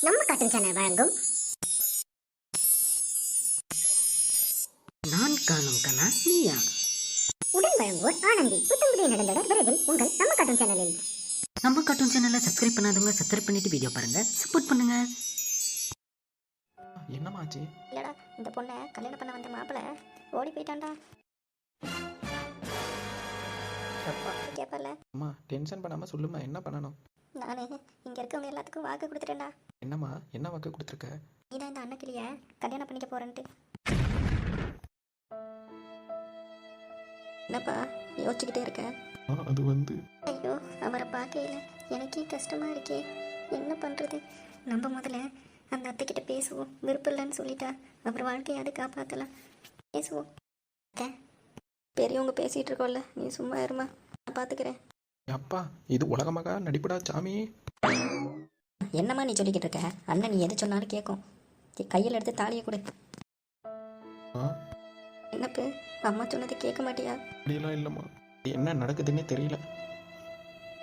நம்ம காட்டும் சேனல் வழங்கும் நான் காணும் கனா நீயா. உடன் வழங்குவோர் ஆனந்தி. புத்தம்புதிய நடந்தட விரைவில் உங்கள் நம்ம காட்டும் சேனலில். நம்ம கார்ட்டூன் சேனலை சப்ஸ்கிரைப் பண்ணாதவங்க சப்ஸ்கிரைப் பண்ணிட்டு வீடியோ பாருங்க, சப்போர்ட் பண்ணுங்க. என்னமாச்சு? இல்லடா, இந்த பொண்ணை கல்யாணம் பண்ண வந்த மாப்பிள்ள ஓடி போயிட்டான்டா. கேப்பல அம்மா டென்ஷன் பண்ணாம சொல்லுமா, என்ன பண்ணணும்? நான் இங்க இருக்கவங்க எல்லாத்துக்கும் வாக்கு கொடுத்துட்டேன்டா. என்னம்மா, என்ன வாக்கு கொடுத்துருக்க? நீதான் இந்த அண்ணக்கிளிய கல்யாணம் பண்ணிக்க போறேன்ட்டு. என்னப்பா யோசிச்சுக்கிட்டே இருக்க? அது வந்து ஐயோ, அவரை பார்க்கையில எனக்கே கஷ்டமா இருக்கே. என்ன பண்றது? நம்ம முதல்ல அந்த அத்தைக்கிட்ட பேசுவோம். விருப்பம் இல்லைன்னு சொல்லிட்டா அப்புறம் வாழ்க்கையை காப்பாற்றலாம். பேசுவோம். பெரியவங்க பேசிட்டு இருக்கோம்ல, நீ சும்மா இருமா, நான் பார்த்துக்கிறேன். அப்பா, இது உலகமாக நடிப்புடா சாமி. என்னம்மா நீ சொல்லிக்கிட்டு இருக்க? அண்ணன் நீ எது சொன்னாலும் கேட்கும். கையில் எடுத்து தாலியை கொடு. என்னப்பு, அம்மா சொன்னதை கேட்க மாட்டியா? அப்படியெல்லாம் இல்லைம்மா, என்ன நடக்குதுன்னே தெரியல.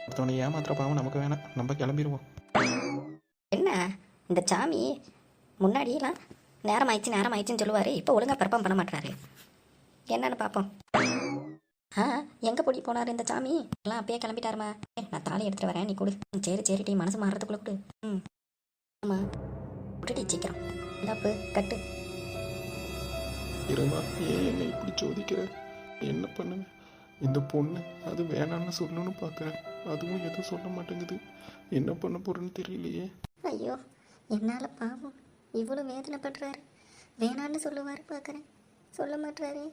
ஒருத்தவனை ஏமாத்திர பாவம் நமக்கு வேணாம், நம்ம கிளம்பிடுவோம். என்ன இந்த சாமி முன்னாடியெல்லாம் நேரம் ஆயிடுச்சுன்னு சொல்லுவார். இப்போ ஒழுங்காக பெர்ஃபார்ம் பண்ண மாட்டாரு. என்னன்னு பார்ப்போம். எங்கே போடி போனார் இந்த சாமி? எல்லாம் அப்பயே கிளம்பிட்டாருமா. நான் தாலி எடுத்துகிட்டு வரேன், நீ கொடு. சரி டீ, மனசு மாறுறதுக்குள்ளே கொடு. ஆமாம், விட்டுடி சீக்கிரம். இந்தாப்பு கட்டு. இருமா, ஏன் என்னை இப்படி சோதிக்கிற? என்ன பண்ணுங்க? இந்த பொண்ணு அது வேணான்னு சொல்லணும்னு பார்க்குறேன், அதுவும் எதுவும் சொல்ல மாட்டேங்குது. என்ன பண்ண போறேன்னு தெரியலையே. ஐயோ, என்னால் பாவம் இவ்வளோ வேதனைப்படுறாரு. வேணான்னு சொல்லுவார் பார்க்குறேன், சொல்ல மாட்டுறாரு.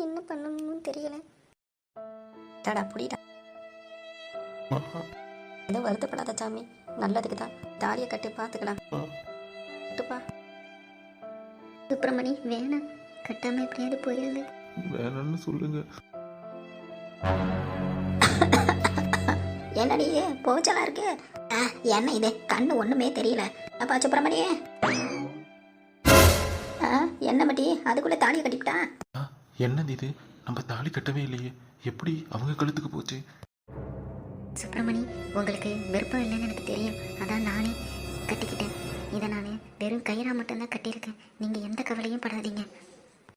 என்ன பண்ணணும்னு தெரியல. தடா புடிடா. ஏதோ வருத்தப்படாத சாமி, நல்லதுக்கு தான். தாலியை கட்டி பார்த்துக்கலாம். கட்டுப்பா. சுப்பிரமணி, வேணாம், கட்டாம எப்படியாவது போயிருங்க. வேணான்னு சொல்லுங்க. என்னடி போச்சலா இருக்கு? என்ன இது, கண்ணு ஒண்ணுமே தெரியல. அப்பா சுப்பிரமணியே, என்ன மட்டி அதுக்குள்ள தாலியை கட்டிவிட்டா? என்னது இது? நம்ம தாலி கட்டவே இல்லையே, எப்படி அவங்க கழுத்துக்கு போச்சு? சுப்பிரமணி, உங்களுக்கு விருப்பம் இல்லைன்னு எனக்கு தெரியும், அதான் நானே கட்டிக்கிட்டேன். இதை நான் வெறும் கயிறா மட்டும்தான் கட்டியிருக்கேன். நீங்கள் எந்த கவலையும் படாதீங்க.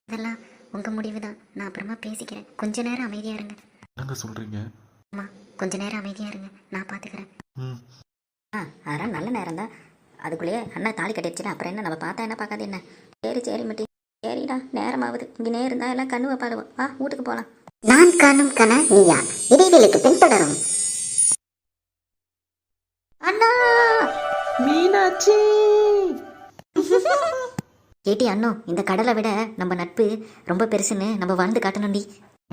இதெல்லாம் உங்கள் முடிவு தான். நான் அப்புறமா பேசிக்கிறேன். கொஞ்ச நேரம் அமைதியாக இருங்க. என்னங்க சொல்கிறீங்க? அம்மா, கொஞ்ச நேரம் அமைதியாக இருங்க, நான் பார்த்துக்கிறேன். ம். அதெல்லாம் நல்ல நேரம் தான். அதுக்குள்ளேயே அண்ணா தாலி கட்டிடுச்சுன்னா அப்புறம் என்ன, நம்ம பார்த்தா என்ன பார்க்காது என்ன? சரி மட்டி, சரிடா, நேரமாகுது. இங்கே இருந்தால் எல்லாம் கண்ணு வைப்பாடுவோம். வா, வீட்டுக்கு போகலாம். நான் காணும் கனா நீயா இடைவேளைக்கு பின் தொடரும். அண்ணா, மீனாட்சி. கேட்டி அண்ணோ, இந்த கடலை விட நம்ம நட்பு ரொம்ப பெருசுன்னு நம்ம வாழ்ந்து காட்டணும்டி.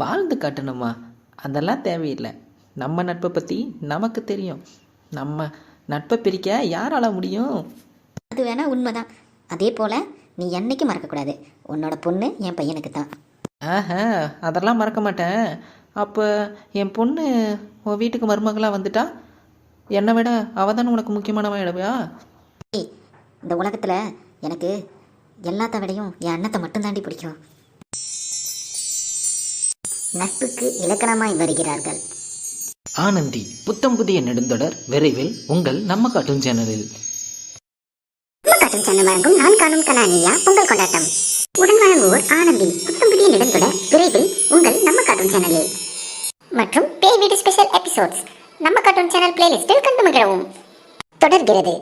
வாழ்ந்து காட்டணுமா? அதெல்லாம் தேவையில்லை. நம்ம நட்பை பற்றி நமக்கு தெரியும். நம்ம நட்பை பிரிக்க யாரால முடியும்? அது வேணா உண்மைதான். அதே போல் நீ என்னைக்கும் மறக்கக்கூடாது, உன்னோட பொண்ணு என் பையனுக்கு தான். அதெல்லாம் மறக்க மாட்டேன். அப்போ என் பொண்ணு உன் வீட்டுக்கு மருமகளாக வந்துட்டா என்னை விட அவள் தானே உனக்கு முக்கியமானவா இடவையா? இந்த உலகத்தில் எனக்கு எல்லாத்த விடையும் என் அண்ணத்தை மட்டும்தாண்டி பிடிக்கும். நட்புக்கு இலக்கணமாய் வருகிறார்கள் ஆனந்தி. புத்தம் புதிய நெடுந்தொடர் விரைவில் உங்கள் நம்ம கார்ட்டூன் சேனலில். நம்ம காட்டும் சேனல் வழங்கும் நான் காணும் கனா நீயா பொங்கல் கொண்டாட்டம். உடன் வழங்குவோர் ஆனந்தி. புத்தம்புதிய நெடுந்தொடர் விரைவில் உங்கள் நம்ம காட்டும் சேனலில். மற்றும் பேய் வீடு ஸ்பெஷல் எபிசோட்ஸ் நம்ம கார்ட்டூன் சேனல் பிளேலிஸ்டில் கண்டு மகிழவும். தொடர்கிறது.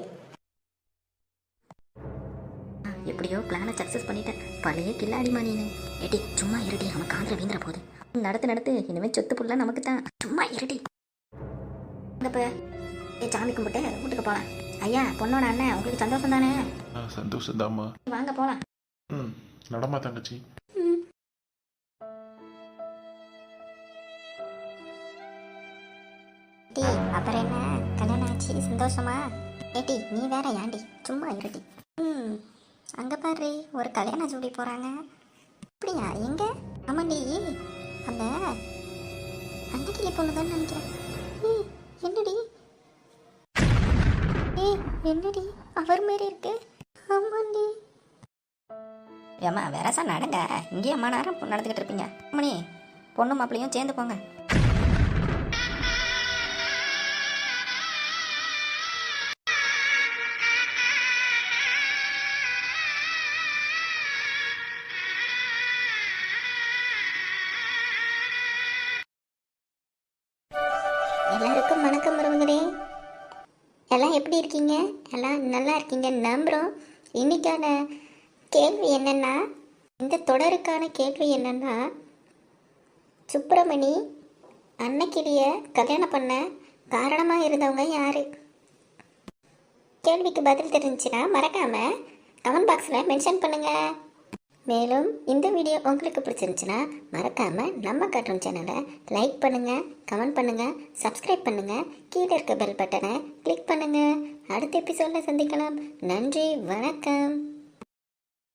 எப்படியோ பிளானை சக்ஸஸ் பண்ணிட்டேன். பழைய கில்லாடிமா நீனு. ஏடி சும்மா இருடி, அவன் காதில் வீந்துற போது. நடத்து இனிமேல் சொத்து புள்ள நமக்கு தான். சும்மா இருடி. இந்தப்ப சாமி கும்பிட்டு வீட்டுக்கு போகலாம். ஐயா, பொண்ணோட அண்ணன், உங்களுக்கு சந்தோஷம் தானே? சந்தோஷம் தாம்மா. வாங்க போகலாம். நடமா தங்கச்சி. டி, அப்புறம் என்ன, கல்யாணம் ஆச்சு, சந்தோஷமா? ஏட்டி நீ வேற ஏன்டி, சும்மா இருடி. அங்கே பாரு, ஒரு கல்யாணம் ஜோடி போகிறாங்க. அப்படியா? எங்க? ஆமாண்டி, அந்த அன்னைக்கு பொண்ணு தான் நினைக்கிறேன். என்னடி என்னடி அவர் மாரி இருக்கு? ஆமாண்டி. ஏம்மா வேறசா நடங்க, இங்கேயே அம்மா நேரம் நடந்துக்கிட்டு இருப்பீங்க. மணி, பொண்ணு மாப்பிள்ளையும் சேர்ந்து போங்க. எல்லாருக்கும் வணக்கம் உறவுகளே. எல்லாம் எப்படி இருக்கீங்க? எல்லாம் நல்லா இருக்கீங்க நம்புகிறோம். இன்னைக்கான கேள்வி என்னன்னா, இந்த தொடருக்கான கேள்வி என்னன்னா, சுப்பிரமணி அன்னக்கிளியை கல்யாணம் பண்ண காரணமாக இருந்தவங்க யாரு? கேள்விக்கு பதில் தெரிஞ்சுன்னா மறக்காமல் கமெண்ட் பாக்ஸில் மென்ஷன் பண்ணுங்கள். மேலும் இந்த வீடியோ உங்களுக்கு பிடிச்சிருந்துச்சுன்னா மறக்காமல் நம்ம கார்ட்டூன் சேனலை லைக் பண்ணுங்கள், கமெண்ட் பண்ணுங்கள், சப்ஸ்கிரைப் பண்ணுங்கள், கீழே இருக்க பெல் பட்டனை கிளிக் பண்ணுங்கள். அடுத்த எபிசோடில் சந்திக்கலாம். நன்றி, வணக்கம்.